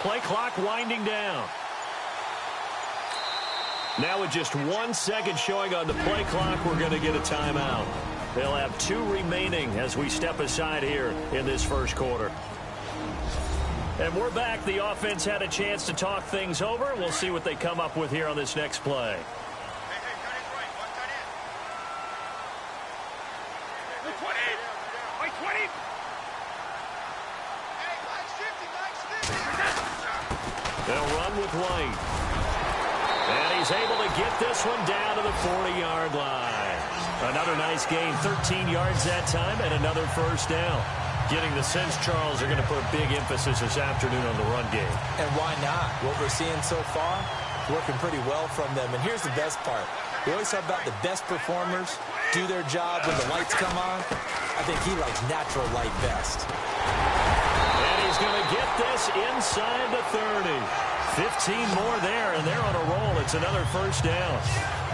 Play clock winding down. Now with just 1 second showing on the play clock, we're going to get a timeout. They'll have 2 remaining as we step aside here in this first quarter. And we're back. The offense had a chance to talk things over. We'll see what they come up with here on this next play. They'll run with White. And he's able to get this one down to the 40-yard line. Another nice gain, 13 yards that time, and another first down. Getting the sense Charles are going to put big emphasis this afternoon on the run game. And why not? What we're seeing so far, working pretty well from them. And here's the best part. We always talk about the best performers do their job when the lights come on. I think he likes natural light best. And he's going to get this inside the 30. 15 more there, and they're on a roll. It's another first down.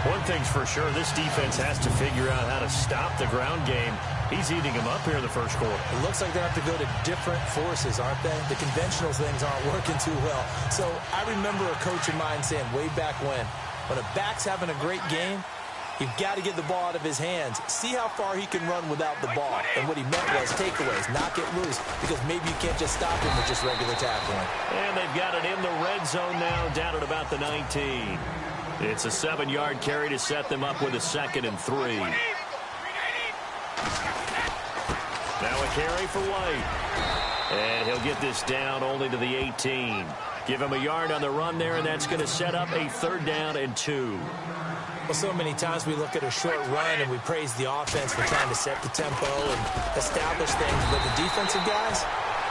One thing's for sure, this defense has to figure out how to stop the ground game. He's eating them up here in the first quarter. It looks like they have to go to different forces, aren't they? The conventional things aren't working too well. So I remember a coach of mine saying way back when a back's having a great game, you've got to get the ball out of his hands. See how far he can run without the ball. And what he meant was takeaways, knock it loose, because maybe you can't just stop him with just regular tackling. And they've got it in the red zone now, down at about the 19. It's a 7-yard carry to set them up with a 2nd and 3. Now a carry for White. And he'll get this down only to the 18. Give him a yard on the run there, and that's going to set up a 3rd down and 2. Well, so many times we look at a short run and we praise the offense for trying to set the tempo and establish things. But the defensive guys,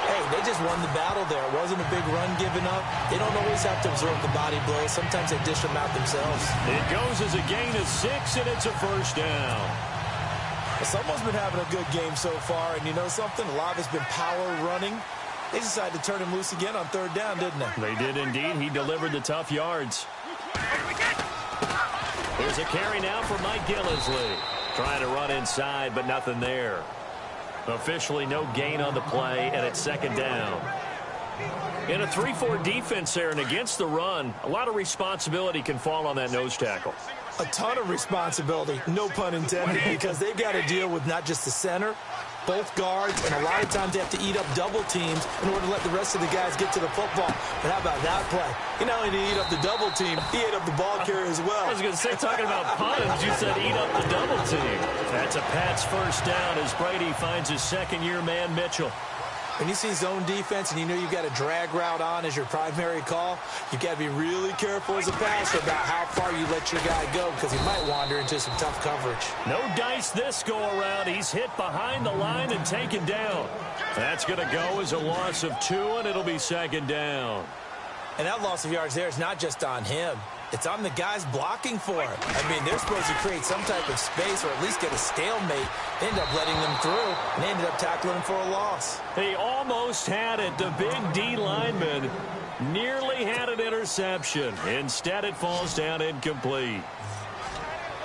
hey, they just won the battle there. It wasn't a big run given up. They don't always have to absorb the body blows. Sometimes they dish them out themselves. It goes as a gain of 6, and it's a first down. Well, someone's been having a good game so far, and you know something? A lot has been power running. They decided to turn him loose again on 3rd down, didn't they? They did indeed. He delivered the tough yards. There's a carry now for Mike Gillisley. Trying to run inside, but nothing there. Officially no gain on the play, and it's 2nd down. In a 3-4 defense there, and against the run, a lot of responsibility can fall on that nose tackle. A ton of responsibility, no pun intended, because they've got to deal with not just the center, both guards, and a lot of times they have to eat up double teams in order to let the rest of the guys get to the football. But how about that play? He not only did he eat up the double team, he ate up the ball carrier as well. I was going to say, talking about puns, you said eat up the double team. That's a Pats first down as Brady finds his 2nd-year man, Mitchell. When you see zone defense and you know you've got a drag route on as your primary call, you've got to be really careful as a passer about how far you let your guy go because he might wander into some tough coverage. No dice this go-around. He's hit behind the line and taken down. That's going to go as a loss of 2, and it'll be 2nd down. And that loss of yards there is not just on him. It's on the guys blocking for him. I mean, they're supposed to create some type of space or at least get a stalemate. They end up letting them through, and they ended up tackling him for a loss. He almost had it. The big D lineman nearly had an interception. Instead, it falls down incomplete.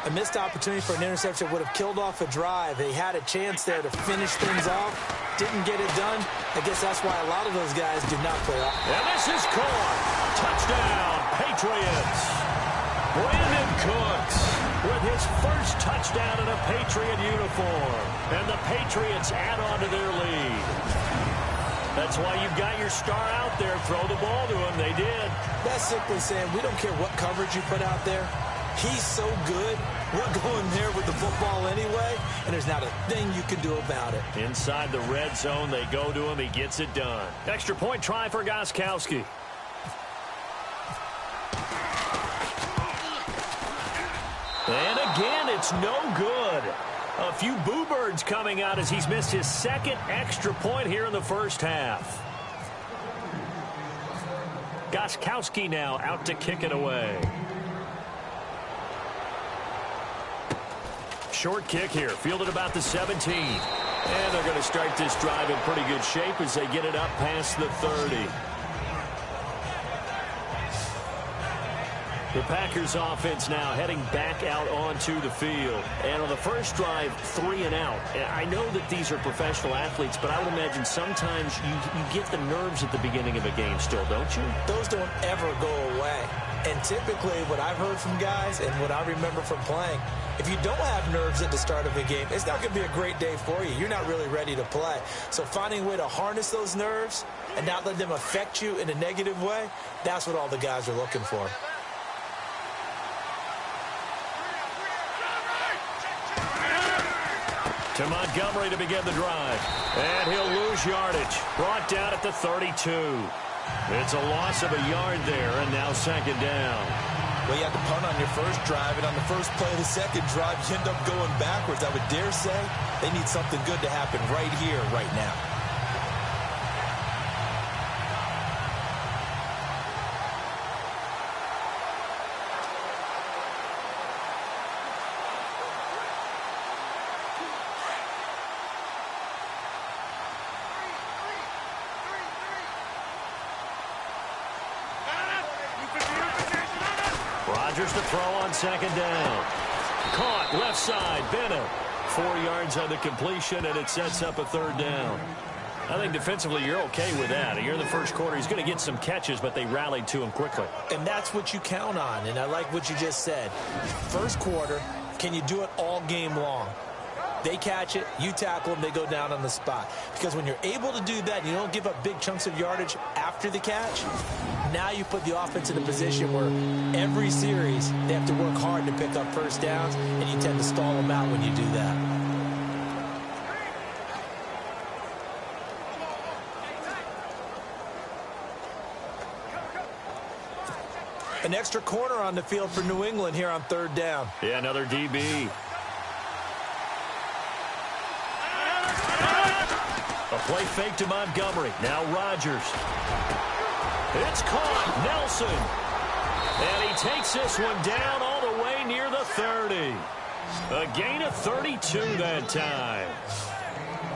A missed opportunity for an interception would have killed off a drive. They had a chance there to finish things off. Didn't get it done. I guess that's why a lot of those guys do not play off. And this is caught. Touchdown, Patriots. Brandon Cooks with his first touchdown in a Patriot uniform. And the Patriots add on to their lead. That's why you've got your star out there. Throw the ball to him. They did. That's simply saying we don't care what coverage you put out there. He's so good. We're going there with the football anyway, and there's not a thing you can do about it. Inside the red zone, they go to him. He gets it done. Extra point try for Gostkowski. And again, it's no good. A few boo birds coming out as he's missed his 2nd extra point here in the first half. Gostkowski now out to kick it away. Short kick here, fielded about the 17. And they're going to start this drive in pretty good shape as they get it up past the 30. The Packers offense now heading back out onto the field. And on the first drive, 3 and out. I know that these are professional athletes, but I would imagine sometimes you get the nerves at the beginning of a game still, don't you? Those don't ever go away. And typically what I've heard from guys and what I remember from playing, if you don't have nerves at the start of a game, it's not going to be a great day for you. You're not really ready to play. So finding a way to harness those nerves and not let them affect you in a negative way, that's what all the guys are looking for. To Montgomery to begin the drive. And he'll lose yardage. Brought down at the 32. It's a loss of a yard there, and now second down. Well, you had to punt on your first drive, and on the first play of the second drive, you end up going backwards. I would dare say they need something good to happen right here, right now. Rodgers to throw on second down. Caught left side. Bennett. 4 yards on the completion, and it sets up a third down. I think defensively you're okay with that. You're in the first quarter. He's going to get some catches, but they rallied to him quickly. And that's what you count on, and I like what you just said. First quarter, can you do it all game long? They catch it, you tackle them, they go down on the spot. Because when you're able to do that, and you don't give up big chunks of yardage after the catch, now you put the offense in a position where every series they have to work hard to pick up first downs, and you tend to stall them out when you do that. An extra corner on the field for New England here on third down. Yeah, another DB. A play fake to Montgomery. Now Rodgers. It's caught. Nelson. And he takes this one down all the way near the 30. A gain of 32 that time.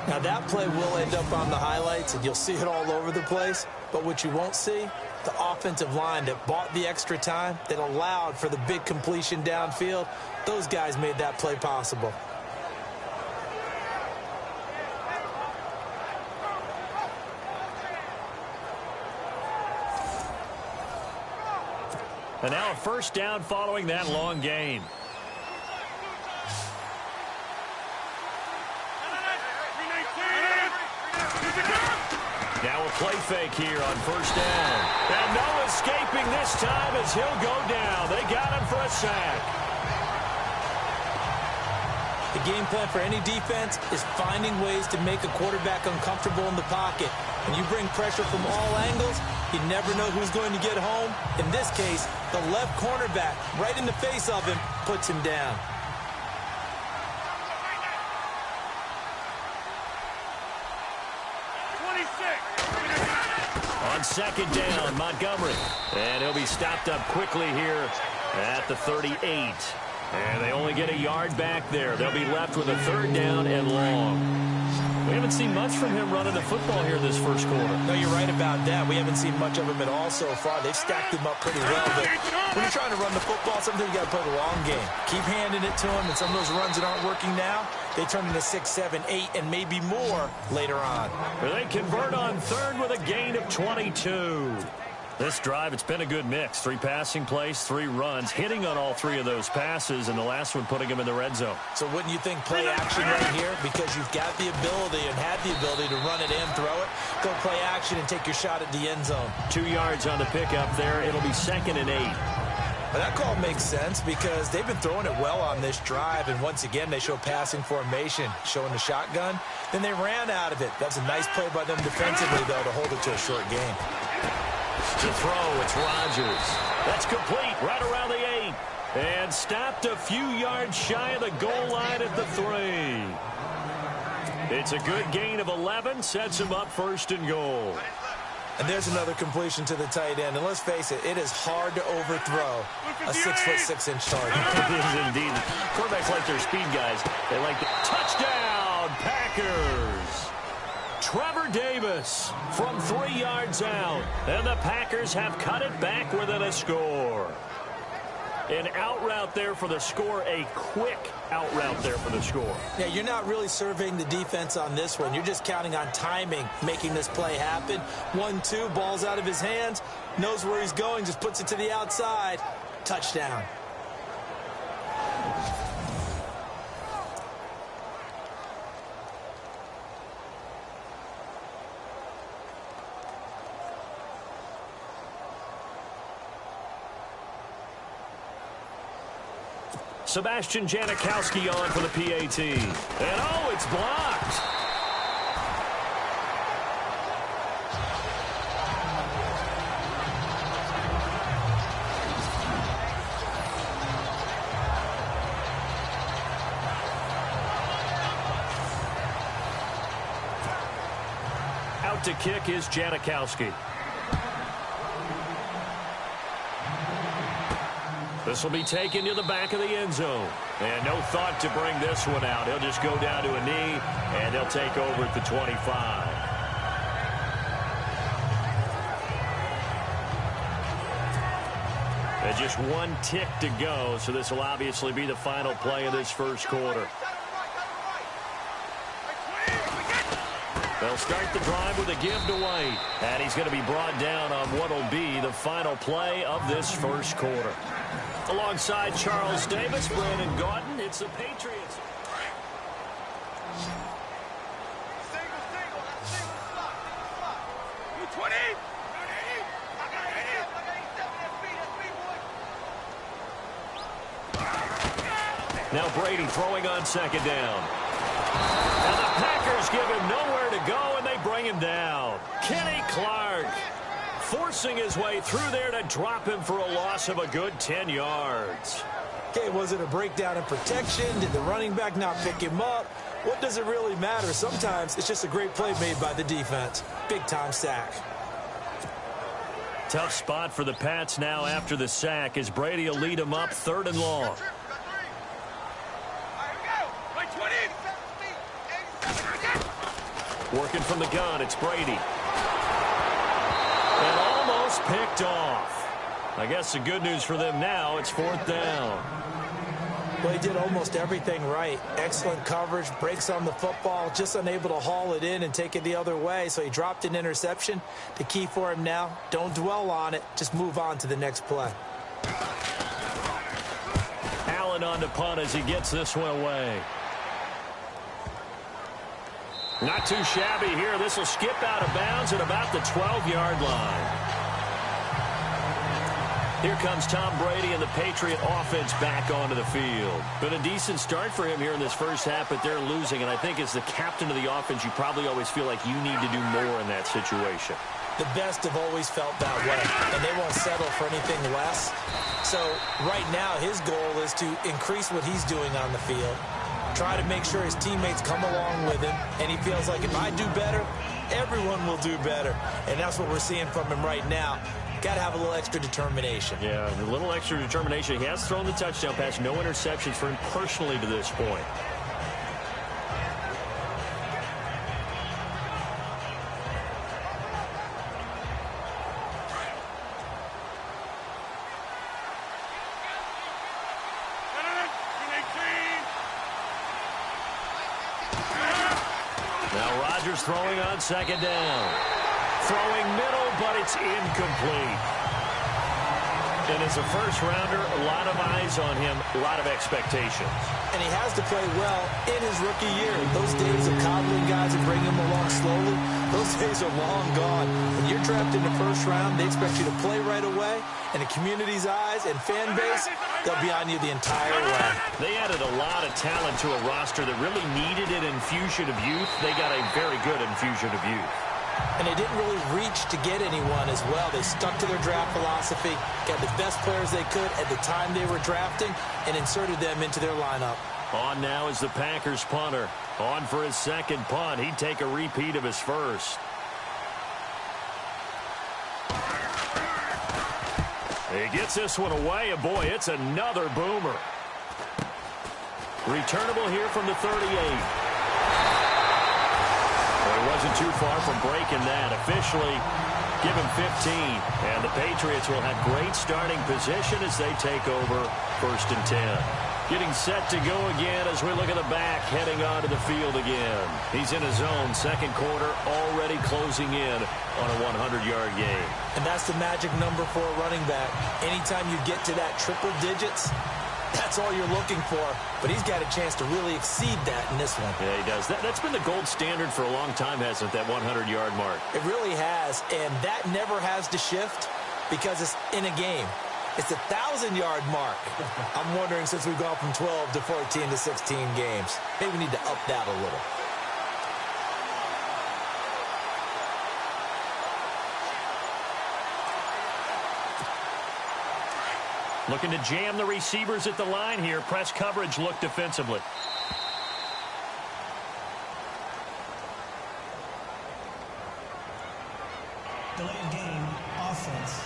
Now that play will end up on the highlights, and you'll see it all over the place. But what you won't see, the offensive line that bought the extra time, that allowed for the big completion downfield, those guys made that play possible. And now a first down following that long gain. Now a play fake here on first down. And no escaping this time as he'll go down. They got him for a sack. The game plan for any defense is finding ways to make a quarterback uncomfortable in the pocket. When you bring pressure from all angles, you never know who's going to get home. In this case, the left cornerback, right in the face of him, puts him down. On second down, Montgomery. And he'll be stopped up quickly here at the 38. And they only get a yard back there. They'll be left with a third down and long. We haven't seen much from him running the football here this first quarter. No, you're right about that. We haven't seen much of him at all so far. They've stacked him up pretty well. But when you're trying to run the football, sometimes you got to play the long game. Keep handing it to him, and some of those runs that aren't working now, they turn into 6, 7, 8, and maybe more later on. They convert on third with a gain of 22. This drive, it's been a good mix. 3 passing plays, 3 runs, hitting on all 3 of those passes, and the last one putting him in the red zone. So wouldn't you think play action right here? Because you've got the ability and had the ability to run it and throw it. Go play action and take your shot at the end zone. 2 yards on the pickup there. It'll be 2nd and 8. But that call makes sense because they've been throwing it well on this drive, and once again they show passing formation, showing the shotgun. Then they ran out of it. That's a nice play by them defensively, though, to hold it to a short game. To throw, it's Rodgers. That's complete right around the 8. And stopped a few yards shy of the goal line at the 3. It's a good gain of 11, sets him up 1st and goal. And there's another completion to the tight end. And let's face it, it is hard to overthrow a 6'6" target. It is indeed. Quarterbacks like their speed guys. They like the touchdown, Packers. Trevor Davis from 3 yards out. And the Packers have cut it back within a score. An out route there for the score, a quick out route there for the score. Yeah, you're not really surveying the defense on this one. You're just counting on timing, making this play happen. 1-2, ball's out of his hands, knows where he's going, just puts it to the outside. Touchdown. Sebastian Janikowski on for the PAT. And oh, it's blocked. Out to kick is Janikowski. This will be taken to the back of the end zone. And no thought to bring this one out. He'll just go down to a knee, and they'll take over at the 25. And just one tick to go, so this will obviously be the final play of this first quarter. They'll start the drive with a give to White. And he's going to be brought down on what will be the final play of this first quarter. Alongside Charles Davis, Brandon Gaudin, it's the Patriots. Now Brady throwing on second down. And the Packers give him nowhere to go, and they bring him down. Kenny Clark forcing his way through there to drop him for a loss of a good 10 yards. Okay, was it a breakdown in protection? Did the running back not pick him up? What does it really matter? Sometimes it's just a great play made by the defense. Big-time sack. Tough spot for the Pats now after the sack as Brady will lead them up 3rd and long. Working from the gun, it's Brady. And almost picked off. I guess the good news for them now, it's 4th down. Well, he did almost everything right. Excellent coverage, breaks on the football, just unable to haul it in and take it the other way. So he dropped an interception. The key for him now, don't dwell on it. Just move on to the next play. Allen on to punt as he gets this one away. Not too shabby here. This will skip out of bounds at about the 12-yard line. Here comes Tom Brady and the Patriot offense back onto the field. Been a decent start for him here in this first half, but they're losing. And I think as the captain of the offense, you probably always feel like you need to do more in that situation. The best have always felt that way, and they won't settle for anything less. So right now, his goal is to increase what he's doing on the field. Try to make sure his teammates come along with him, and he feels like if I do better, everyone will do better. And that's what we're seeing from him right now. Got to have a little extra determination. Yeah, a little extra determination. He has thrown the touchdown pass. No interceptions for him personally to this point. Now Rodgers throwing on second down. Throwing middle, but it's incomplete. And as a first-rounder, a lot of eyes on him, a lot of expectations. And he has to play well in his rookie year. Those days of coddling guys and bringing them along slowly, those days are long gone. When you're drafted in the first round, they expect you to play right away. And the community's eyes and fan base, they'll be on you the entire way. They added a lot of talent to a roster that really needed an infusion of youth. They got a very good infusion of youth. And they didn't really reach to get anyone as well. They stuck to their draft philosophy, got the best players they could at the time they were drafting, and inserted them into their lineup. On now is the Packers punter. On for his second punt. He'd take a repeat of his first. He gets this one away, and boy, it's another boomer. Returnable here from the 38. Well, he wasn't too far from breaking that. Officially Give him 15. And the Patriots will have great starting position as they take over 1st and 10. Getting set to go again as we look at the back heading onto the field again. He's in his own 2nd quarter, already closing in on a 100-yard game. And that's the magic number for a running back. Anytime you get to that triple digits, that's all you're looking for. But he's got a chance to really exceed that in this one. Yeah, he does. That's been the gold standard for a long time, hasn't it, that 100-yard mark? It really has, and that never has to shift because it's in a game. It's a 1,000-yard mark. I'm wondering, since we've gone from 12 to 14 to 16 games, maybe we need to up that a little. Looking to jam the receivers at the line here. Press coverage look defensively. Delayed game, offense.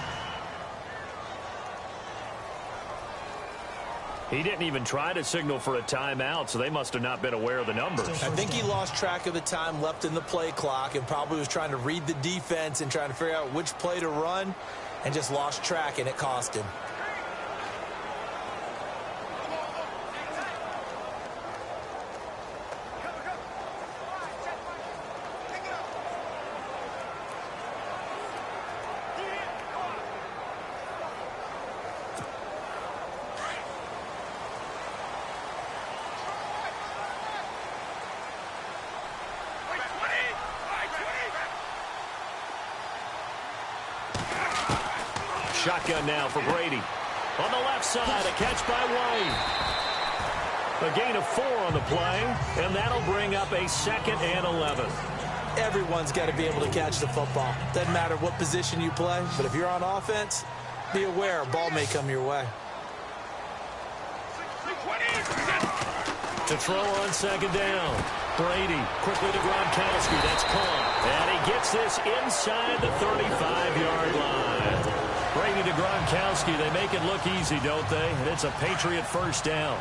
He didn't even try to signal for a timeout, so they must have not been aware of the numbers. I think he lost track of the time left in the play clock and probably was trying to read the defense and trying to figure out which play to run and just lost track, and it cost him. Shotgun now for Brady. On the left side, a catch by White. A gain of 4 on the play, and that'll bring up a 2nd and 11. Everyone's got to be able to catch the football. Doesn't matter what position you play, but if you're on offense, be aware a ball may come your way. To throw on 2nd down. Brady quickly to Gronkowski. That's caught. And he gets this inside the 35-yard line. Brady to Gronkowski. They make it look easy, don't they? And it's a Patriot 1st down.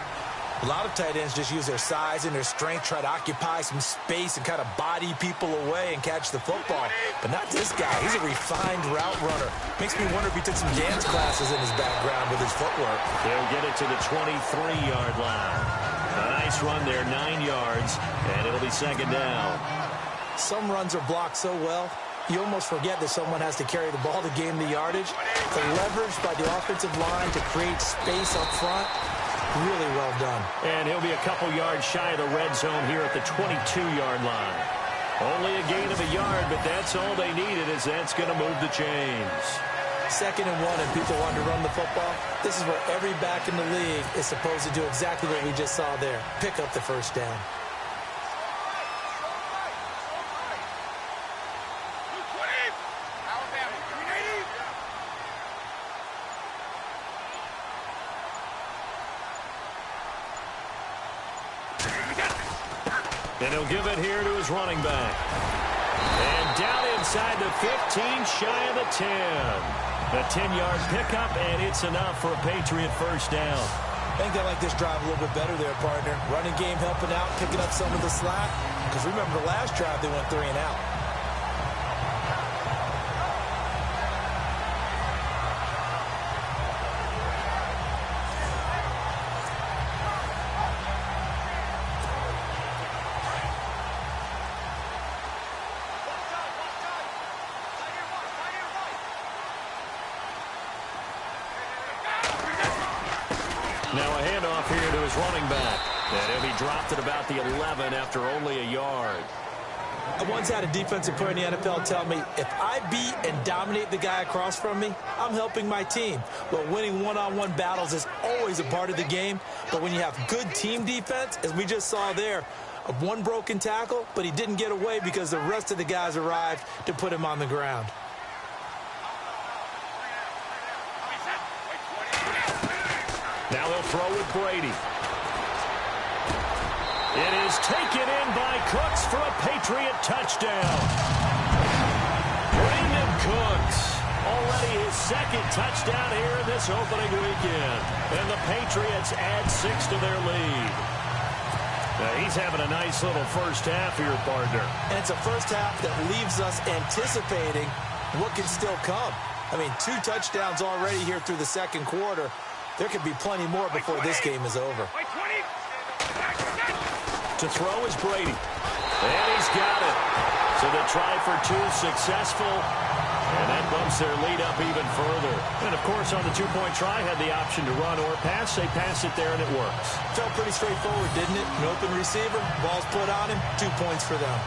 A lot of tight ends just use their size and their strength, try to occupy some space and kind of body people away and catch the football. But not this guy. He's a refined route runner. Makes me wonder if he took some dance classes in his background with his footwork. They'll get it to the 23-yard line. A nice run there, 9 yards, and it'll be 2nd down. Some runs are blocked so well, you almost forget that someone has to carry the ball to gain the yardage. The leverage by the offensive line to create space up front, really well done. And he'll be a couple yards shy of the red zone here at the 22-yard line. Only a gain of a yard, but that's all they needed, as that's going to move the chains. 2nd and 1, and people want to run the football. This is where every back in the league is supposed to do exactly what we just saw there. Pick up the 1st down. And he'll give it here to his running back. And down inside the 15, shy of the 10. A 10-yard pickup, and it's enough for a Patriot 1st down. I think they like this drive a little bit better there, partner. Running game helping out, picking up some of the slack. Because remember, the last drive they went 3 and out. Now a handoff here to his running back. And he'll be dropped at about the 11 after only a yard. I once had a defensive player in the NFL tell me, if I beat and dominate the guy across from me, I'm helping my team. Well, winning one-on-one battles is always a part of the game. But when you have good team defense, as we just saw there, one broken tackle, but he didn't get away because the rest of the guys arrived to put him on the ground. Now he'll throw with Brady. It is taken in by Cooks for a Patriot touchdown. Brandon Cooks, already his 2nd touchdown here in this opening weekend. And the Patriots add 6 to their lead. Now he's having a nice little 1st half here, partner. And it's a 1st half that leaves us anticipating what can still come? I mean, 2 touchdowns already here through the second quarter. There could be plenty more before this game is over. To throw is Brady. And he's got it. So the try for 2 successful. And that bumps their lead up even further. And, of course, on the 2-point try, had the option to run or pass. They pass it there, and it works. Felt pretty straightforward, didn't it? An open receiver, ball's put on him, 2 points for them.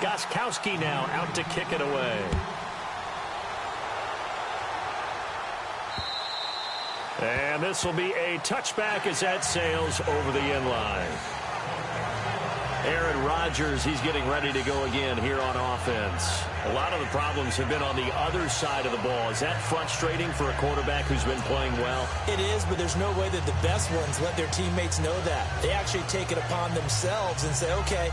Goskowski now out to kick it away. And this will be a touchback as that sails over the end line. Aaron Rodgers, he's getting ready to go again here on offense. A lot of the problems have been on the other side of the ball. Is that frustrating for a quarterback who's been playing well? It is, but there's no way that the best ones let their teammates know that. They actually take it upon themselves and say, okay,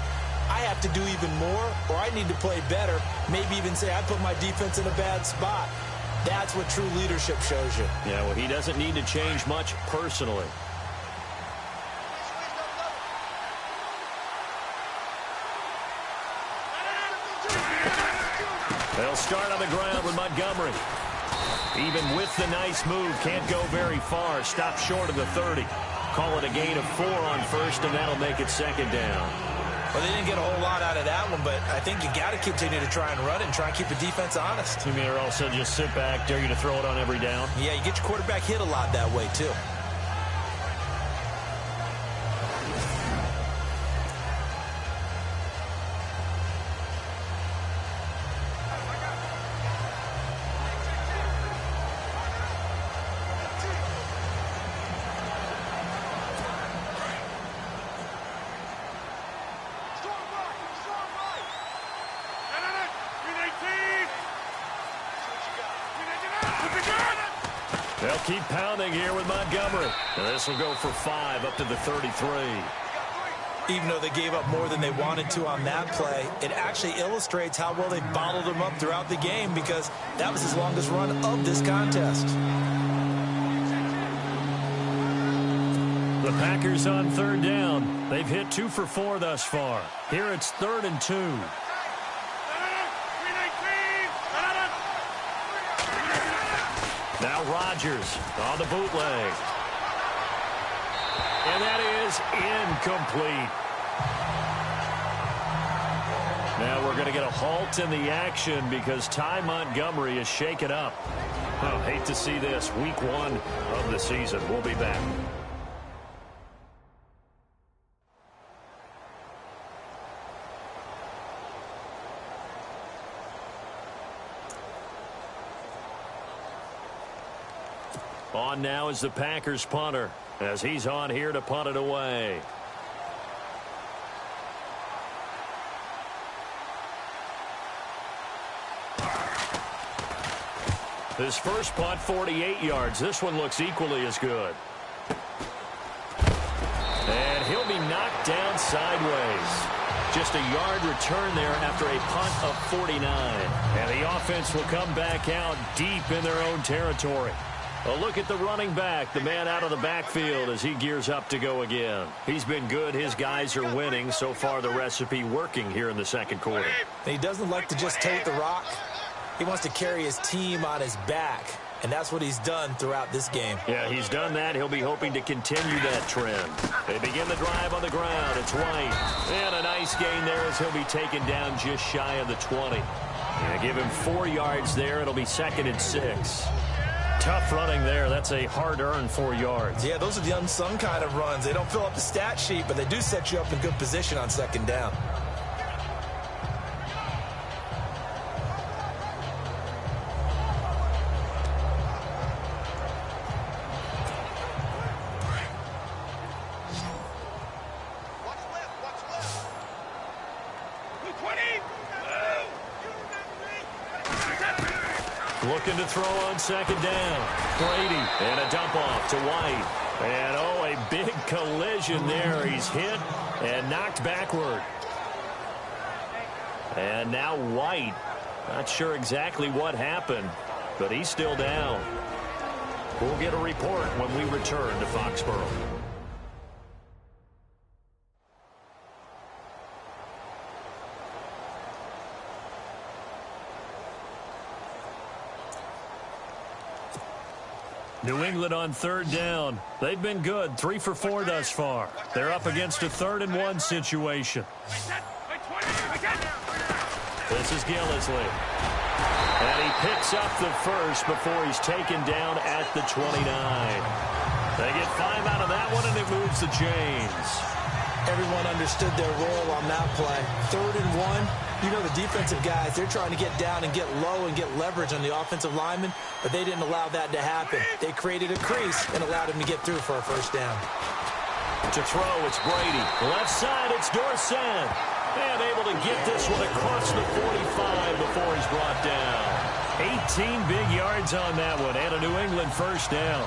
I have to do even more, or I need to play better. Maybe even say I put my defense in a bad spot. That's what true leadership shows you. Yeah, well, he doesn't need to change much personally. They'll start on the ground with Montgomery. Even with the nice move, can't go very far. Stop short of the 30. Call it a gain of 4 on first, and that'll make it second down. Well, they didn't get a whole lot out of that one, but I think you got to continue to try and run it and try and keep the defense honest. You mean or also just sit back, dare you to throw it on every down? Yeah, you get your quarterback hit a lot that way, too. They'll keep pounding here with Montgomery. And this will go for 5 up to the 33. Even though they gave up more than they wanted to on that play, it actually illustrates how well they bottled them up throughout the game because that was his longest run of this contest. The Packers on 3rd down. They've hit 2 for 4 thus far. Here it's 3rd and 2. Now Rodgers on the bootleg. And that is incomplete. Now we're going to get a halt in the action because Ty Montgomery is shaken up. Oh, hate to see this. Week 1 of the season. We'll be back. On now is the Packers punter as he's on here to punt it away. His first punt, 48 yards. This one looks equally as good. And he'll be knocked down sideways. Just a yard return there after a punt of 49. And the offense will come back out deep in their own territory. A look at the running back, the man out of the backfield as he gears up to go again. He's been good. His guys are winning. So far, the recipe working here in the second quarter. He doesn't like to just tote the rock. He wants to carry his team on his back, and that's what he's done throughout this game. Yeah, he's done that. He'll be hoping to continue that trend. They begin the drive on the ground. It's White. And a nice gain there as he'll be taken down just shy of the 20. Yeah, give him 4 yards there. It'll be 2nd and 6. Tough running there. That's a hard-earned 4 yards. Yeah, those are the unsung kind of runs. They don't fill up the stat sheet, but they do set you up in good position on 2nd down. Looking to throw on 2nd down. Brady and a dump off to White. And, oh, a big collision there. He's hit and knocked backward. And now White. Not sure exactly what happened, but he's still down. We'll get a report when we return to Foxborough. New England on third down. They've been good, 3 for 4 thus far. They're up against a 3rd-and-1 situation. This is Gillisley. And he picks up the first before he's taken down at the 29. They get 5 out of that one, and it moves the chains. Everyone understood their role on that play. 3rd and 1. You know the defensive guys, they're trying to get down and get low and get leverage on the offensive lineman, but they didn't allow that to happen. They created a crease and allowed him to get through for a first down. To throw, it's Brady. Left side, it's Dorsett. And able to get this one across the 45 before he's brought down. 18 big yards on that one, and a New England first down.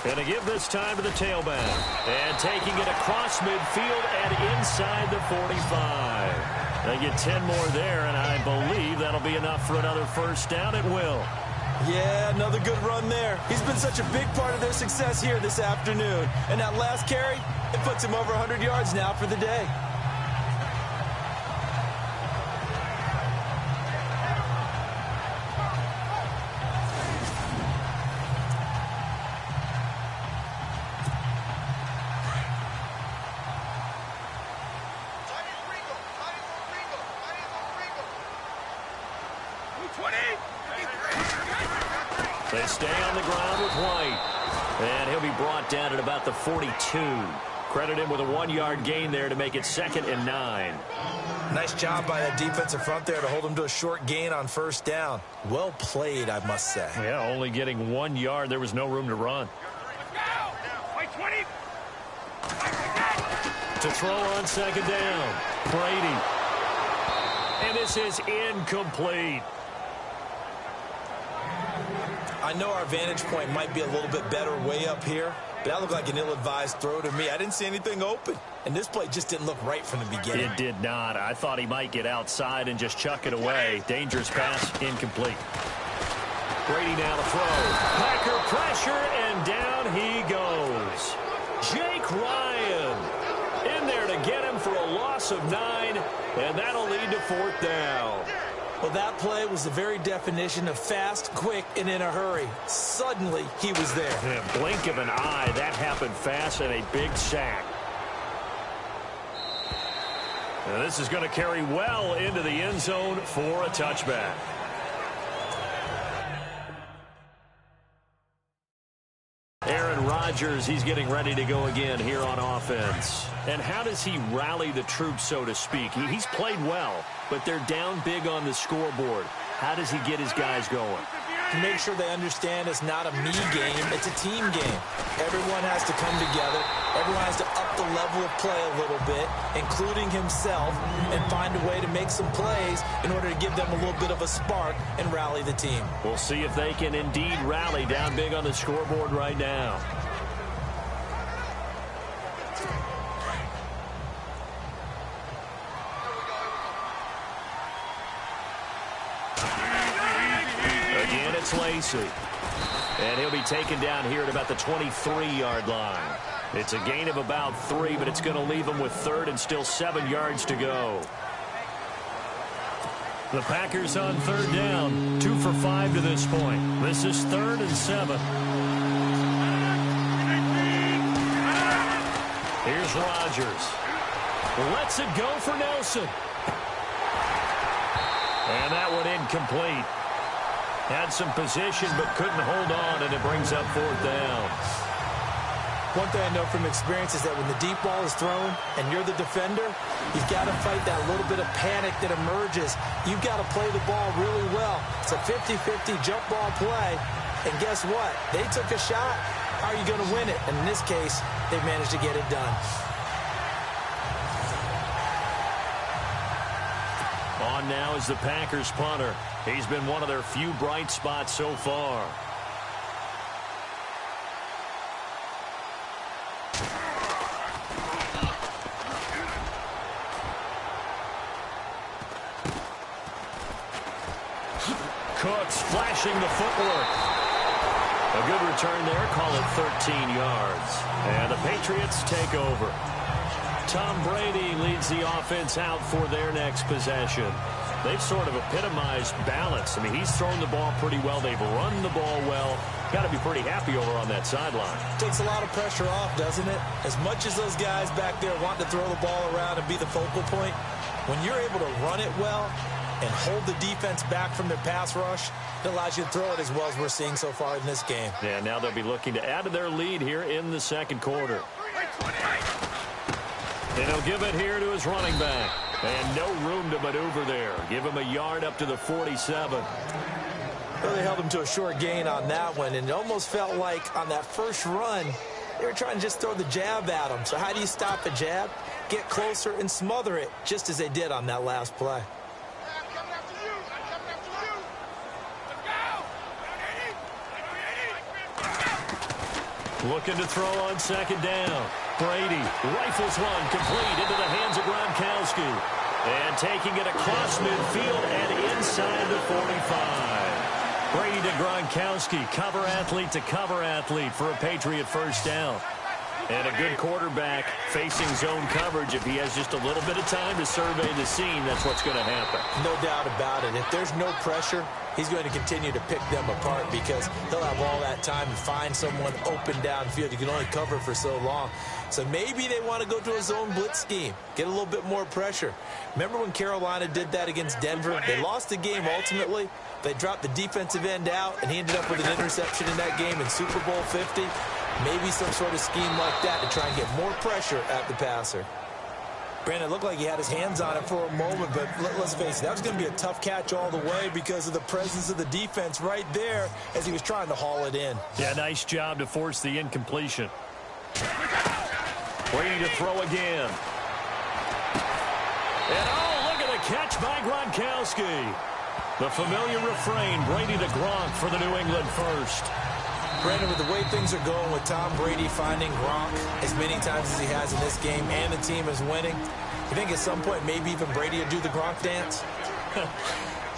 Going to give this time to the tailback. And taking it across midfield and inside the 45. They get 10 more there, and I believe that'll be enough for another first down. It will. Yeah, another good run there. He's been such a big part of their success here this afternoon. And that last carry, it puts him over 100 yards now for the day. They stay on the ground with White. And he'll be brought down at about the 42. Credit him with a 1-yard gain there to make it 2nd and 9. Nice job by that defensive front there to hold him to a short gain on first down. Well played, I must say. Yeah, only getting 1 yard. There was no room to run. To throw on 2nd down. Brady. And this is incomplete. I know our vantage point might be a little bit better way up here, but that looked like an ill-advised throw to me. I didn't see anything open, and this play just didn't look right from the beginning. It did not. I thought he might get outside and just chuck it away. Dangerous pass, incomplete. Brady now to throw. Packer pressure, and down he goes. Jake Ryan in there to get him for a loss of 9, and that'll lead to 4th down. Well, that play was the very definition of fast, quick, and in a hurry. Suddenly, he was there. In a blink of an eye, that happened fast, and a big sack. Now, this is going to carry well into the end zone for a touchback. Aaron Rodgers, he's getting ready to go again here on offense. And how does he rally the troops, so to speak? He's played well, but they're down big on the scoreboard. How does he get his guys going? To make sure they understand it's not a me game, it's a team game. Everyone has to come together. Everyone has to up the level of play a little bit, including himself, and find a way to make some plays in order to give them a little bit of a spark and rally the team. We'll see if they can indeed rally down big on the scoreboard right now. Again, it's Lacey. And he'll be taken down here at about the 23-yard line. It's a gain of about 3, but it's going to leave him with 3rd and still 7 yards to go. The Packers on 3rd down, 2 for 5 to this point. This is 3rd and 7. Here's Rodgers. Lets it go for Nelson. And that one incomplete. Had some position but couldn't hold on, and it brings up 4th down. One thing I know from experience is that when the deep ball is thrown and you're the defender, you've got to fight that little bit of panic that emerges. You've got to play the ball really well. It's a 50-50 jump ball play, and guess what? They took a shot. How are you going to win it? And in this case, they managed to get it done. On now is the Packers punter. He's been one of their few bright spots so far. Cooks flashing the footwork. A good return there. Call it 13 yards. And the Patriots take over. Tom Brady leads the offense out for their next possession. They've sort of epitomized balance. I mean, he's thrown the ball pretty well. They've run the ball well. Got to be pretty happy over on that sideline. Takes a lot of pressure off, doesn't it? As much as those guys back there want to throw the ball around and be the focal point, when you're able to run it well and hold the defense back from their pass rush, it allows you to throw it as well as we're seeing so far in this game. Yeah, now they'll be looking to add to their lead here in the second quarter. And he'll give it here to his running back. And no room to maneuver there. Give him a yard up to the 47. Well, they held him to a short gain on that one, and it almost felt like on that first run, they were trying to just throw the jab at him. So how do you stop a jab? Get closer and smother it, just as they did on that last play. Looking to throw on second down. Brady rifles one complete into the hands of Gronkowski. And taking it across midfield and inside the 45. Brady to Gronkowski, cover athlete to cover athlete for a Patriot first down. And a good quarterback facing zone coverage. If he has just a little bit of time to survey the scene, that's what's going to happen. No doubt about it. If there's no pressure, he's going to continue to pick them apart because he'll have all that time to find someone open downfield. You can only cover for so long. So maybe they want to go to a zone blitz scheme, get a little bit more pressure. Remember when Carolina did that against Denver? They lost the game ultimately. They dropped the defensive end out, and he ended up with an interception in that game in Super Bowl 50. Maybe some sort of scheme like that to try and get more pressure at the passer. Brandon, it looked like he had his hands on it for a moment, but let's face it, that was going to be a tough catch all the way because of the presence of the defense right there as he was trying to haul it in. Yeah, nice job to force the incompletion. Brady to throw again. And oh, look at the catch by Gronkowski. The familiar refrain, Brady to Gronk for the New England first. Brandon, with the way things are going with Tom Brady finding Gronk as many times as he has in this game and the team is winning, you think at some point maybe even Brady will do the Gronk dance?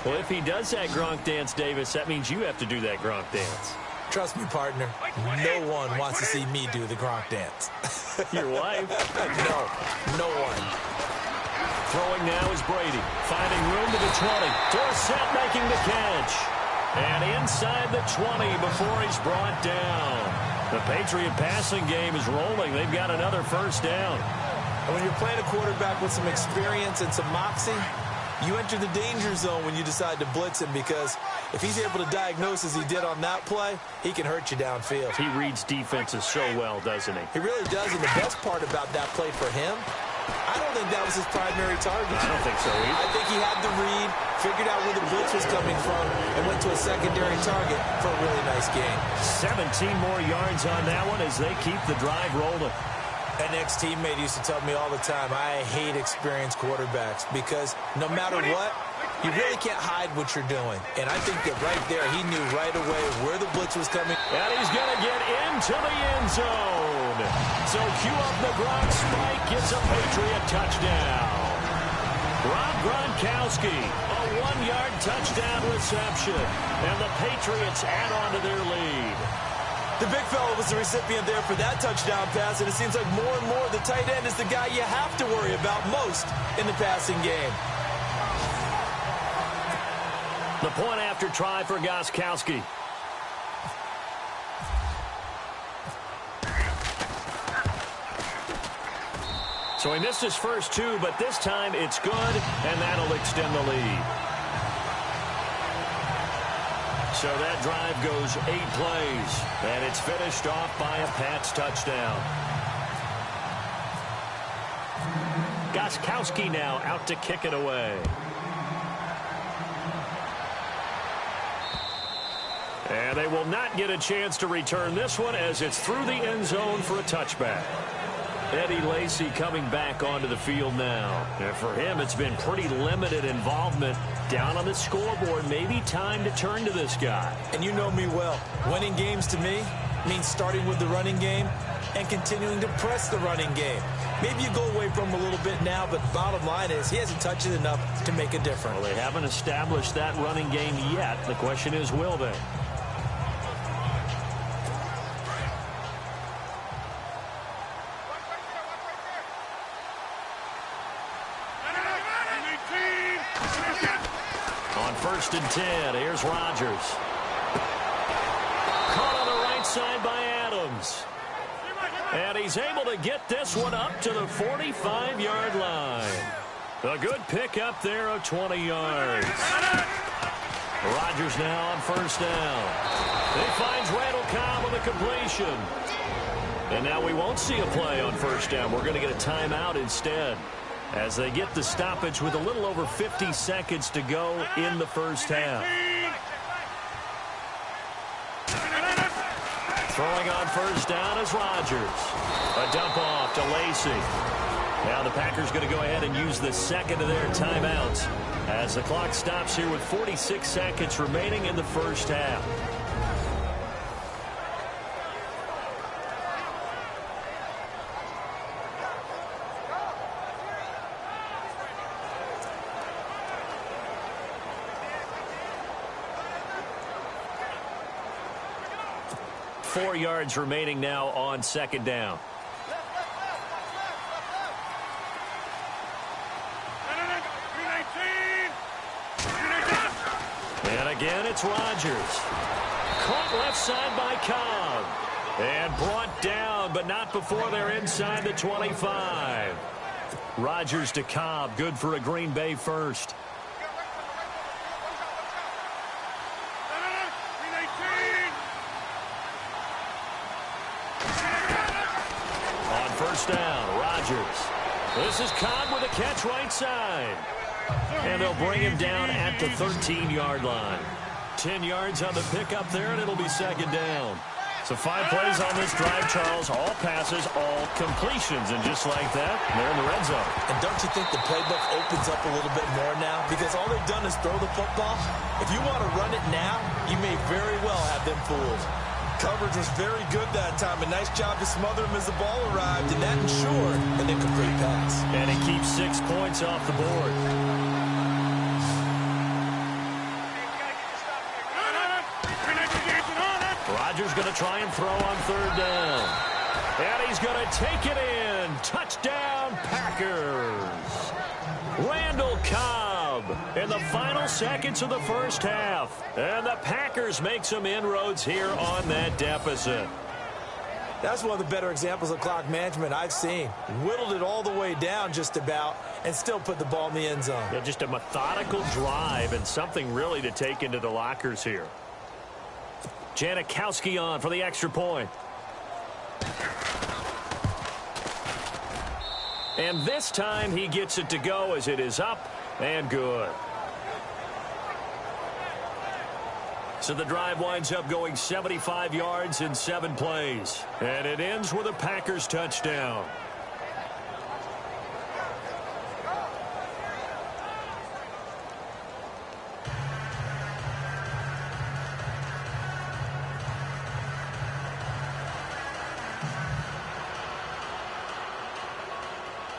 Well, if he does that Gronk dance, Davis, that means you have to do that Gronk dance. Trust me, partner, no one wants to see me do the Gronk dance. Your wife? No one. Throwing now is Brady, finding room to the 20. Dorsett making the catch. And inside the 20 before he's brought down. The Patriot passing game is rolling. They've got another first down. And when you're playing a quarterback with some experience and some moxie, you enter the danger zone when you decide to blitz him because if he's able to diagnose as he did on that play, he can hurt you downfield. He reads defenses so well, doesn't he? He really does, and the best part about that play for him, I don't think that was his primary target. I don't think so either. I think he had the read, figured out where the blitz was coming from, and went to a secondary target for a really nice game. 17 more yards on that one as they keep the drive rolling. An ex-teammate used to tell me all the time, I hate experienced quarterbacks because no matter what, you really can't hide what you're doing. And I think that right there, he knew right away where the blitz was coming. And he's going to get into the end zone. So cue up the Gronk spike, gets a Patriot touchdown. Rob Gronkowski, a 1-yard touchdown reception. And the Patriots add on to their lead. The big fella was the recipient there for that touchdown pass, and it seems like more and more the tight end is the guy you have to worry about most in the passing game. The point after try for Gronkowski. So he missed his first two, but this time it's good, and that'll extend the lead. So that drive goes 8 plays, and it's finished off by a Pats touchdown. Gronkowski now out to kick it away. And they will not get a chance to return this one as it's through the end zone for a touchback. Eddie Lacy coming back onto the field now. And for him, it's been pretty limited involvement down on the scoreboard. Maybe time to turn to this guy. And you know me well. Winning games to me means starting with the running game and continuing to press the running game. Maybe you go away from him a little bit now, but bottom line is he hasn't touched it enough to make a difference. Well, they haven't established that running game yet. The question is, will they? On 1st and 10, here's Rodgers. Caught on the right side by Adams. And he's able to get this one up to the 45-yard line. A good pickup there of 20 yards. Rodgers now on 1st down. He finds Randall Cobb on the completion. And now we won't see a play on 1st down. We're going to get a timeout instead, as they get the stoppage with a little over 50 seconds to go in the 1st half. Throwing on 1st down is Rodgers. A dump off to Lacy. Now the Packers going to go ahead and use the second of their timeouts as the clock stops here with 46 seconds remaining in the 1st half. Four yards remaining now on 2nd down. And again, it's Rodgers. Caught left side by Cobb. And brought down, but not before they're inside the 25. Rodgers to Cobb, good for a Green Bay first. On 1st down, Rodgers. This is Cobb with a catch right side. And they'll bring him down at the 13-yard line. 10 yards on the pickup there, and it'll be 2nd down. So 5 plays on this drive, Charles. All passes, all completions. And just like that, they're in the red zone. And don't you think the playbook opens up a little bit more now? Because all they've done is throw the football. If you want to run it now, you may very well have them fooled. Coverage was very good that time. A nice job to smother him as the ball arrived, and that ensured an incomplete pass. And he keeps 6 points off the board. Rodgers going to try and throw on 3rd down. And he's going to take it in. Touchdown, Packers. Randall Cobb in the final seconds of the 1st half. And the Packers make some inroads here on that deficit. That's one of the better examples of clock management I've seen. Whittled it all the way down just about and still put the ball in the end zone. Yeah, just a methodical drive and something really to take into the lockers here. Janikowski on for the extra point. And this time he gets it to go as it is up and good. So the drive winds up going 75 yards in 7 plays. And it ends with a Packers touchdown.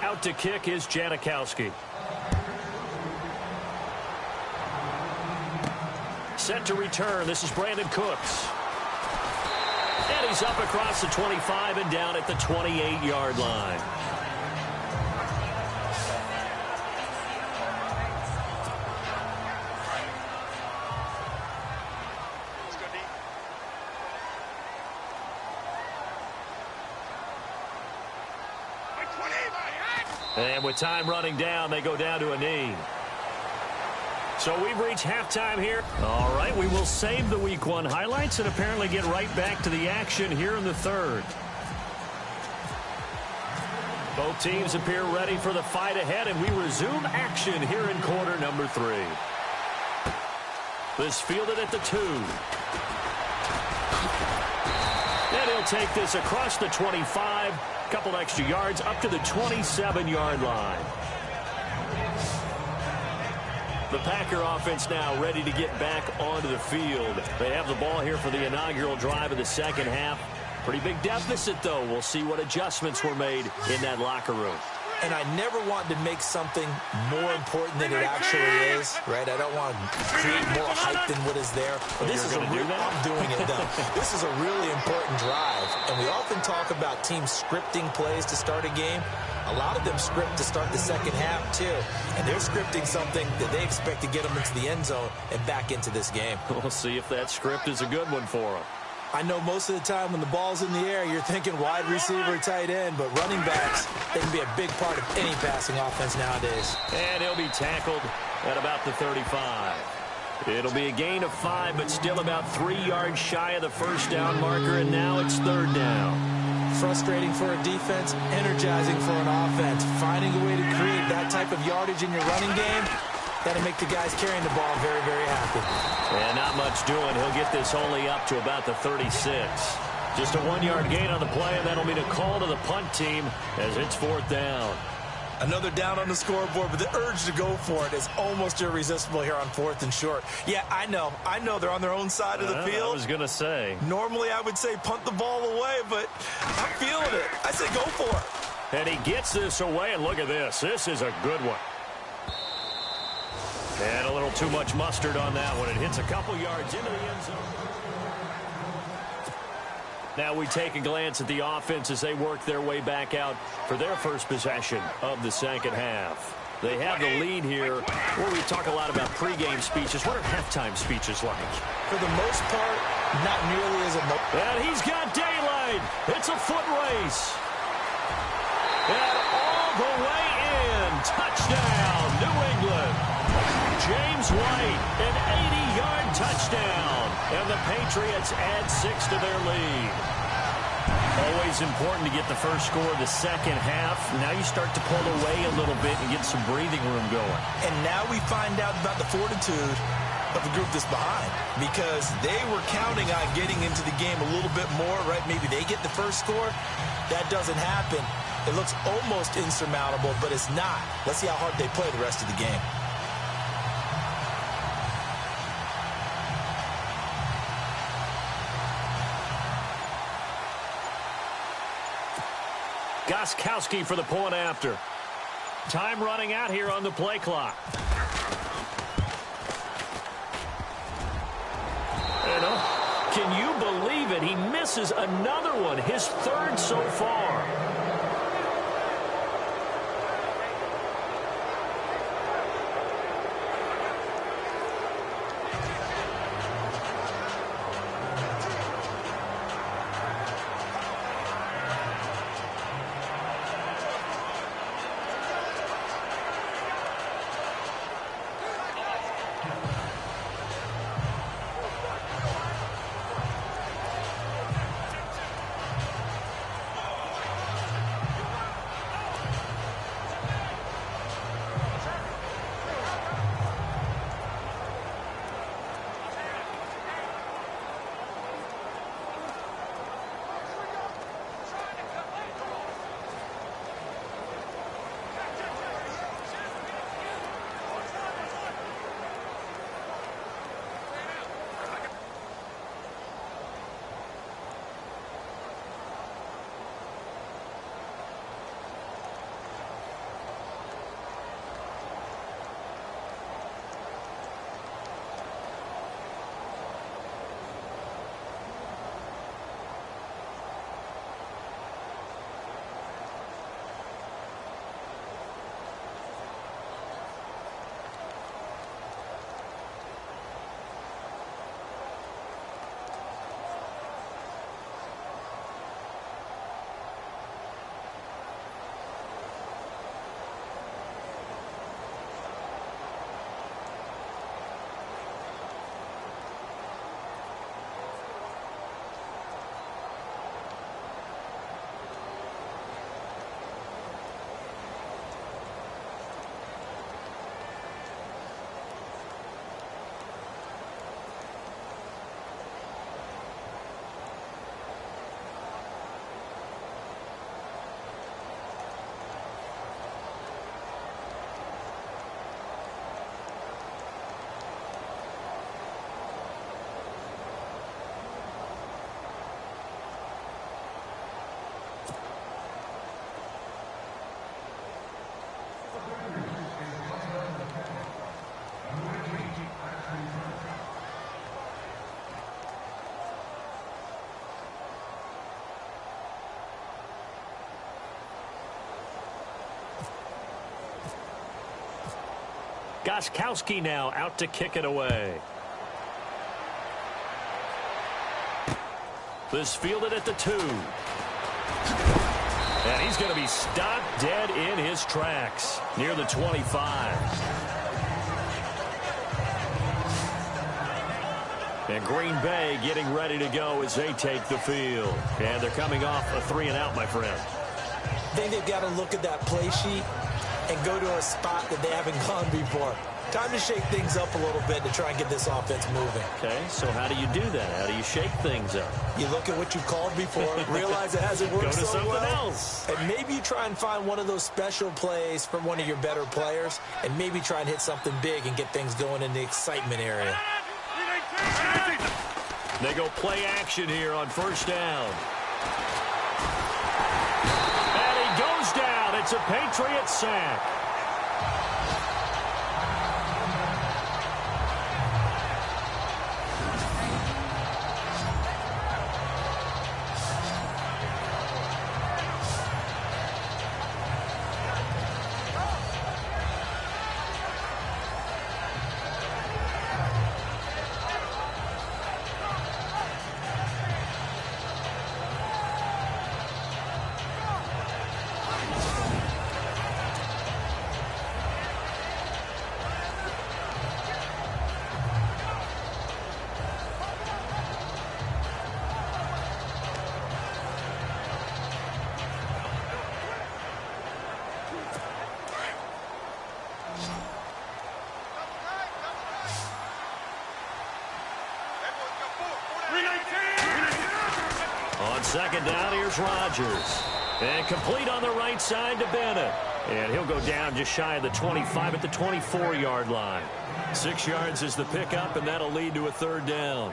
Out to kick is Janikowski. Set to return. This is Brandon Cooks. And he's up across the 25 and down at the 28-yard line. And with time running down, they go down to a knee. So we've reached halftime here. All right, we will save the Week 1 highlights and apparently get right back to the action here in the 3rd. Both teams appear ready for the fight ahead, and we resume action here in quarter number 3. This fielded at the 2. And he'll They'll take this across the 25, a couple extra yards up to the 27-yard line. The Packer offense now ready to get back onto the field. They have the ball here for the inaugural drive of the second half. Pretty big deficit, though. We'll see what adjustments were made in that locker room. And I never want to make something more important than it actually is, right? I don't want to create more hype than what is there. But this is I'm doing it, though. This is a really important drive. And we often talk about teams scripting plays to start a game. A lot of them script to start the second half, too. And they're scripting something that they expect to get them into the end zone and back into this game. We'll see if that script is a good one for them. I know most of the time when the ball's in the air, you're thinking wide receiver, tight end, but running backs, they can be a big part of any passing offense nowadays. And he'll be tackled at about the 35. It'll be a gain of 5, but still about 3 yards shy of the first down marker, and now it's third down. Frustrating for a defense, energizing for an offense. Finding a way to create that type of yardage in your running game, that'll make the guys carrying the ball very, very happy. And not much doing. He'll get this only up to about the 36. Just a 1-yard gain on the play, and that'll mean a call to the punt team as it's fourth down. Another down on the scoreboard, but the urge to go for it is almost irresistible here on fourth and short. Yeah, I know they're on their own side of the field. I was going to say. Normally I would say punt the ball away, but I'm feeling it. I say go for it. And he gets this away, and look at this. This is a good one. And a little too much mustard on that one. It hits a couple yards into the end zone. Now we take a glance at the offense as they work their way back out for their first possession of the second half. They have the lead here. Where we talk a lot about pregame speeches. What are halftime speeches like? For the most part, not nearly as emotional. And he's got daylight. It's a foot race. And all the way in. Touchdown, New England. James White, an 80-yard touchdown. And the Patriots add 6 to their lead. Always important to get the first score of the second half. Now you start to pull away a little bit and get some breathing room going. And now we find out about the fortitude of the group that's behind, because they were counting on getting into the game a little bit more, right? Maybe they get the first score. That doesn't happen. It looks almost insurmountable, but it's not. Let's see how hard they play the rest of the game. Gostkowski for the point after. Time running out here on the play clock. Can you believe it? He misses another one, his third so far. Gostkowski now out to kick it away. This fielded at the 2. And he's going to be stopped dead in his tracks near the 25. And Green Bay getting ready to go as they take the field. And they're coming off a 3-and-out, my friend. I think they've got to look at that play sheet and go to a spot that they haven't gone before. Time to shake things up a little bit to try and get this offense moving. Okay, so how do you do that? How do you shake things up? You look at what you called before, realize it hasn't worked Go to so something well, else. and maybe you try and find one of those special plays from one of your better players, and maybe try and hit something big and get things going in the excitement area. They go play action here on first down. And he goes down. It's a Patriot sack. On second down, here's Rodgers. And complete on the right side to Bennett. And he'll go down just shy of the 25 at the 24-yard line. 6 yards is the pickup, and that'll lead to a third down.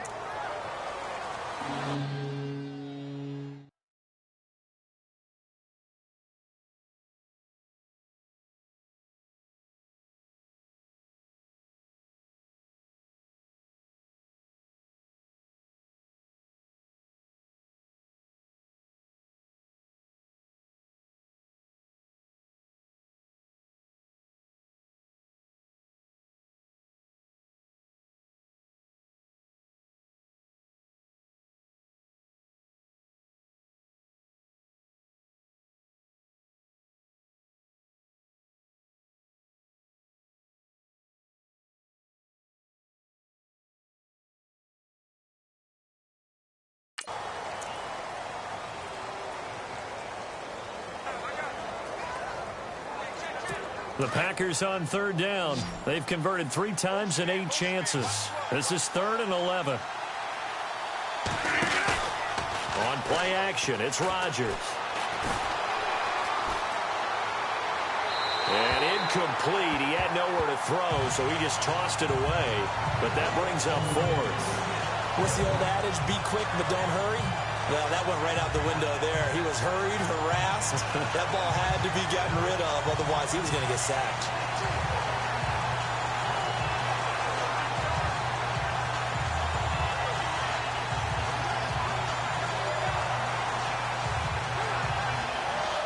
The Packers on third down. They've converted 3 times in 8 chances. This is 3rd and 11. On play action, it's Rodgers. And incomplete. He had nowhere to throw, so he just tossed it away. But that brings up 4th. What's the old adage? Be quick, but don't hurry. Well, that went right out the window there. He was hurried, harassed. That ball had to be gotten rid of, otherwise he was going to get sacked.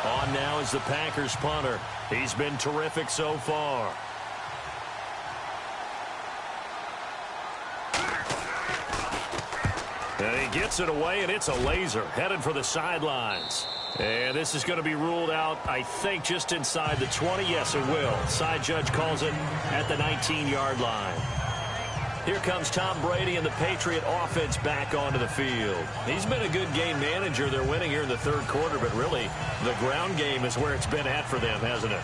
On now is the Packers punter. He's been terrific so far. And he gets it away, and it's a laser headed for the sidelines. And this is going to be ruled out, I think, just inside the 20. Yes, it will. Side judge calls it at the 19-yard line. Here comes Tom Brady and the Patriot offense back onto the field. He's been a good game manager. They're winning here in the 3rd quarter, but really the ground game is where it's been at for them, hasn't it?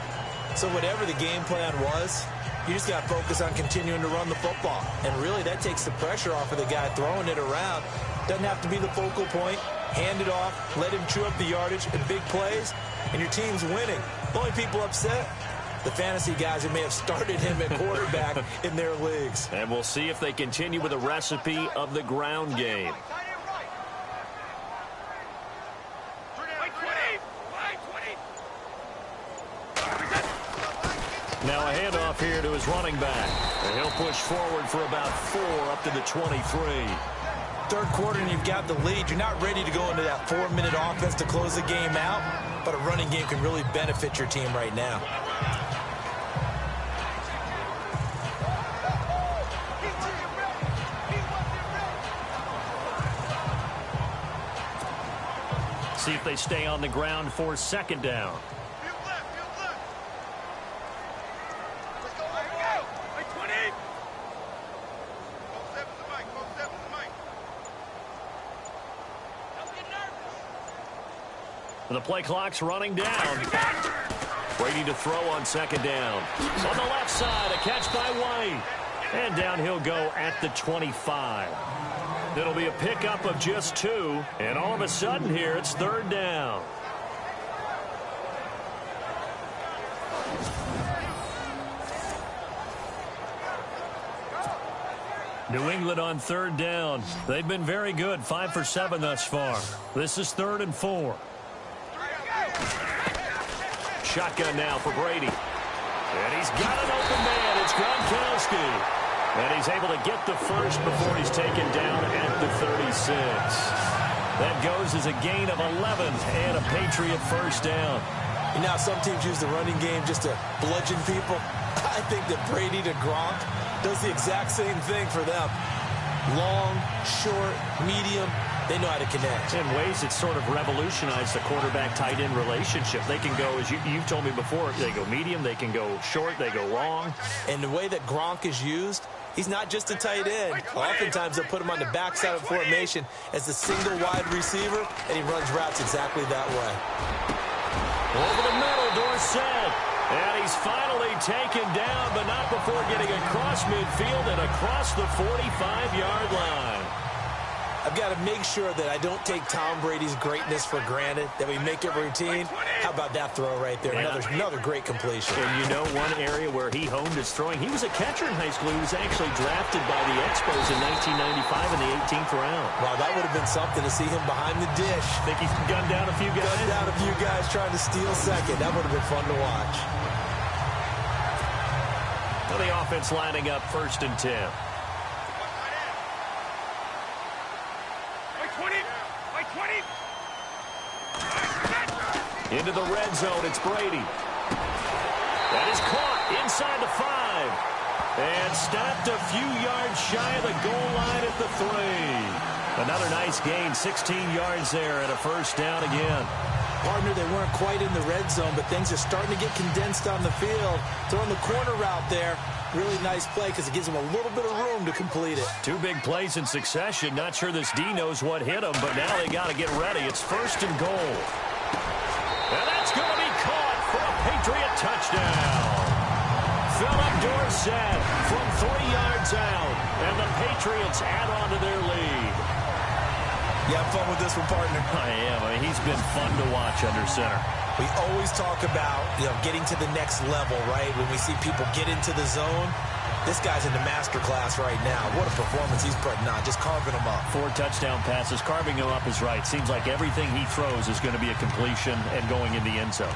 So whatever the game plan was, you just got to focus on continuing to run the football. And really that takes the pressure off of the guy throwing it around. Doesn't have to be the focal point. Hand it off, let him chew up the yardage in big plays, and your team's winning. The only people upset, the fantasy guys who may have started him at quarterback in their leagues. And we'll see if they continue with the recipe of the ground game. Now a handoff here to his running back. And he'll push forward for about 4 up to the 23. 3rd quarter and you've got the lead. You're not ready to go into that 4-minute offense to close the game out, but a running game can really benefit your team right now. See if they stay on the ground for second down. The play clock's running down. Brady to throw on second down. On the left side, a catch by White. And down he'll go at the 25. It'll be a pickup of just 2. And all of a sudden here, it's third down. New England on third down. They've been very good, 5 for 7 thus far. This is 3rd and 4. Shotgun now for Brady. And he's got an open man. It's Gronkowski. And he's able to get the first before he's taken down at the 36. That goes as a gain of 11 and a Patriot first down. You know, some teams use the running game just to bludgeon people. I think that Brady to Gronk does the exact same thing for them. Long, short, medium. They know how to connect. In ways, it's sort of revolutionized the quarterback-tight end relationship. They can go, as you've told me before, they go medium, they can go short, they go long. And the way that Gronk is used, he's not just a tight end. Oftentimes, they'll put him on the backside of formation as a single wide receiver, and he runs routes exactly that way. Over the middle, Dorsett. And he's finally taken down, but not before getting across midfield and across the 45-yard line. I've got to make sure that I don't take Tom Brady's greatness for granted, that we make it routine. How about that throw right there? Yeah. Another great completion. And you know one area where he honed his throwing, he was a catcher in high school. He was actually drafted by the Expos in 1995 in the 18th round. Wow, that would have been something to see him behind the dish. Think he's gunned down a few guys? Gunned down a few guys trying to steal second. That would have been fun to watch. Well, the offense lining up 1st and 10. Into the red zone, it's Brady. That is caught inside the 5. And stopped a few yards shy of the goal line at the 3. Another nice gain, 16 yards there and a first down again. Partner, they weren't quite in the red zone, but things are starting to get condensed on the field. Throwing the corner route there. Really nice play because it gives him a little bit of room to complete it. 2 big plays in succession. Not sure this D knows what hit him, but now they got to get ready. It's 1st and goal. And that's going to be caught for a Patriot touchdown. Philip Dorsett from 3 yards out. And the Patriots add on to their lead. You have fun with this one, partner? I am. I mean, he's been fun to watch under center. We always talk about, getting to the next level, right? When we see people get into the zone, this guy's in the master class right now. What a performance he's putting on, just carving them up. 4 touchdown passes. Carving him up is right. Seems like everything he throws is going to be a completion and going in the end zone.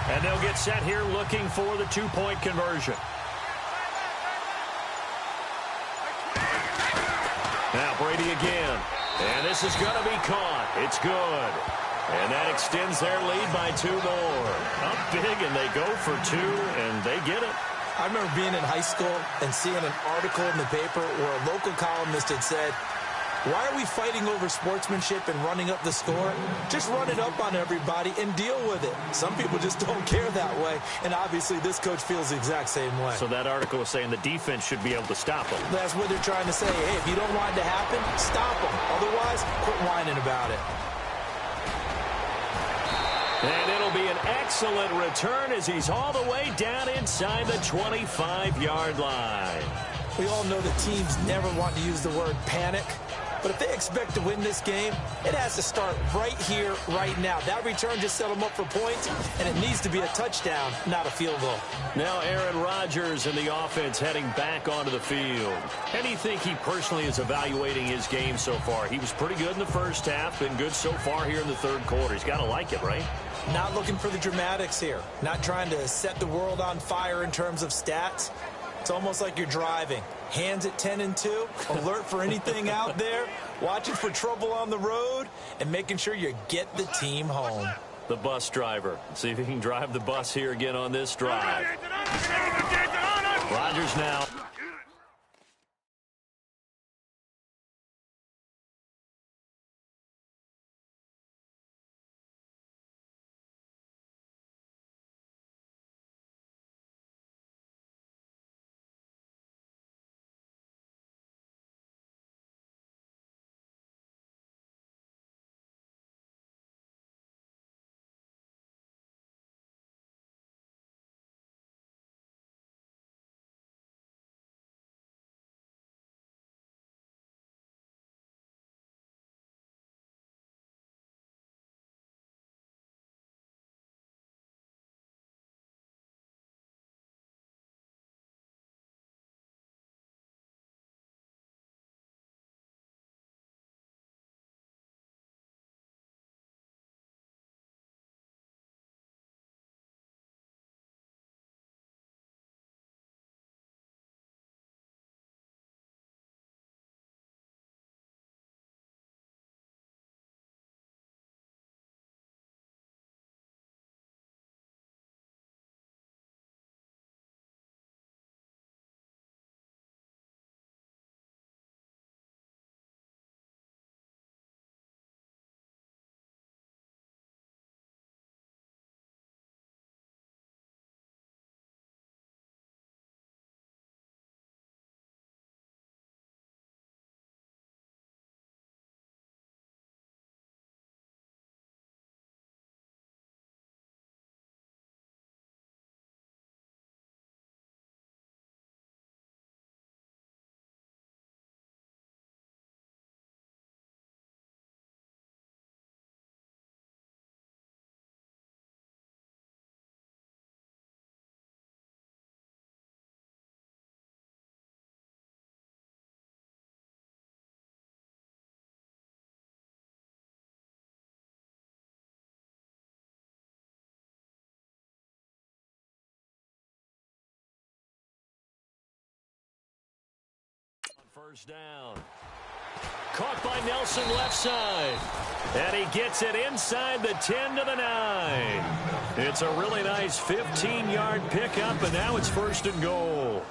And they'll get set here looking for the 2-point conversion. Now Brady again. And this is going to be caught. It's good. And that extends their lead by 2 more. Up big, and they go for 2, and they get it. I remember being in high school and seeing an article in the paper where a local columnist had said, why are we fighting over sportsmanship and running up the score? Just run it up on everybody and deal with it. Some people just don't care that way, and obviously this coach feels the exact same way. So that article was saying the defense should be able to stop them. That's what they're trying to say. Hey, if you don't want it to happen, stop them. Otherwise, quit whining about it. And it'll be an excellent return as he's all the way down inside the 25-yard line. We all know the teams never want to use the word panic. But if they expect to win this game, it has to start right here, right now. That return just set them up for points, and it needs to be a touchdown, not a field goal. Now Aaron Rodgers and the offense heading back onto the field. And you think he personally is evaluating his game so far? He was pretty good in the first half, been good so far here in the third quarter. He's got to like it, right? Not looking for the dramatics here. Not trying to set the world on fire in terms of stats. It's almost like you're driving. Hands at 10 and 2, alert for anything out there, watching for trouble on the road, and making sure you get the team home. the bus driver. See if he can drive the bus here again on this drive. Rodgers now. First down. Caught by Nelson left side. And he gets it inside the 10 to the 9. It's a really nice 15-yard pickup, and now it's 1st and goal.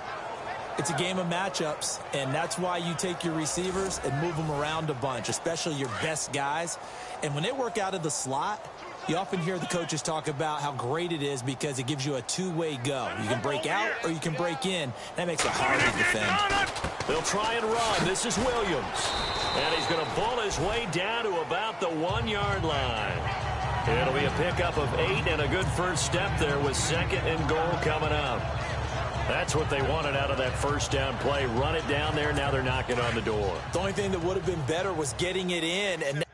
It's a game of matchups, and that's why you take your receivers and move them around a bunch, especially your best guys. And when they work out of the slot, you often hear the coaches talk about how great it is because it gives you a two-way go. You can break out or you can break in. That makes it hard to defend. They'll try and run. This is Williams. And he's going to ball his way down to about the 1-yard line. It'll be a pickup of 8 and a good first step there with 2nd and goal coming up. That's what they wanted out of that first down play. Run it down there. Now they're knocking on the door. The only thing that would have been better was getting it in. And